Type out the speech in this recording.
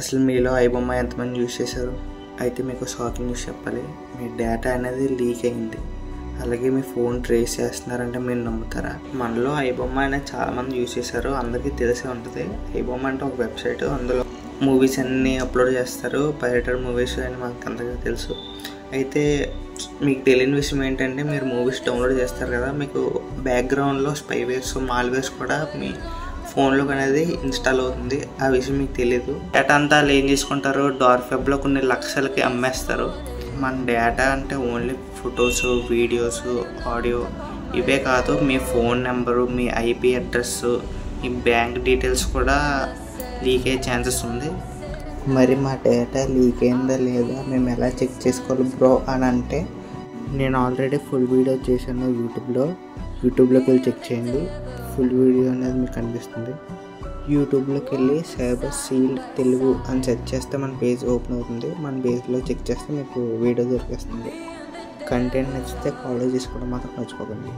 అసలు మీలో ఐబొమ్మ ఎంతమంది యూజ్ చేశారు? అయితే మీకు షాకింగ్ న్యూస్ చెప్పాలి, మీ డేటా అనేది లీక్ అయింది. అలాగే మీ ఫోన్ ట్రేస్ చేస్తున్నారంటే మీరు నమ్ముతారా? మనలో ఐబొమ్మ అనేది చాలామంది యూజ్ చేశారు, అందరికీ తెలిసే ఉంటుంది. ఐబొమ్మ అంటే ఒక వెబ్సైట్, అందులో మూవీస్ అన్నీ అప్లోడ్ చేస్తారు, పైరేటెడ్ మూవీస్ అని మనకు అందరికీ తెలుసు. అయితే మీకు తెలియని విషయం ఏంటంటే, మీరు మూవీస్ డౌన్లోడ్ చేస్తారు కదా, మీకు బ్యాక్గ్రౌండ్లో స్పైవేర్స్, మాల్వేర్స్ కూడా మీ ఫోన్లోకి అనేది ఇన్స్టాల్ అవుతుంది. ఆ విషయం మీకు తెలియదు. డేటా అంతా వాళ్ళు ఏం చేసుకుంటారు, డార్క్ వెబ్లో కొన్ని లక్షలకి అమ్మేస్తారు. మన డేటా అంటే ఓన్లీ ఫొటోస్, వీడియోస్, ఆడియో ఇవే కాదు, మీ ఫోన్ నెంబరు, మీ ఐపీ అడ్రస్, మీ బ్యాంక్ డీటెయిల్స్ కూడా లీక్ అయ్యే ఛాన్సెస్ ఉంది. మరి మా డేటా లీక్ అయిందా లేదా మేము ఎలా చెక్ చేసుకోవాలి బ్రో అని అంటే, నేను ఆల్రెడీ ఫుల్ వీడియో చేశాను యూట్యూబ్లోకి వెళ్ళి చెక్ చేయండి. ఫుల్ వీడియో అనేది మీకు కనిపిస్తుంది. యూట్యూబ్లోకి వెళ్ళి సైబర్ సీల్డ్ తెలుగు అని సెర్చ్ చేస్తే మన పేజ్ ఓపెన్ అవుతుంది. మన పేజ్లో చెక్ చేస్తే మీకు వీడియో దొరికేస్తుంది. కంటెంట్ నచ్చితే ఫాలో చేసుకోవడం మాత్రం మర్చిపోకండి.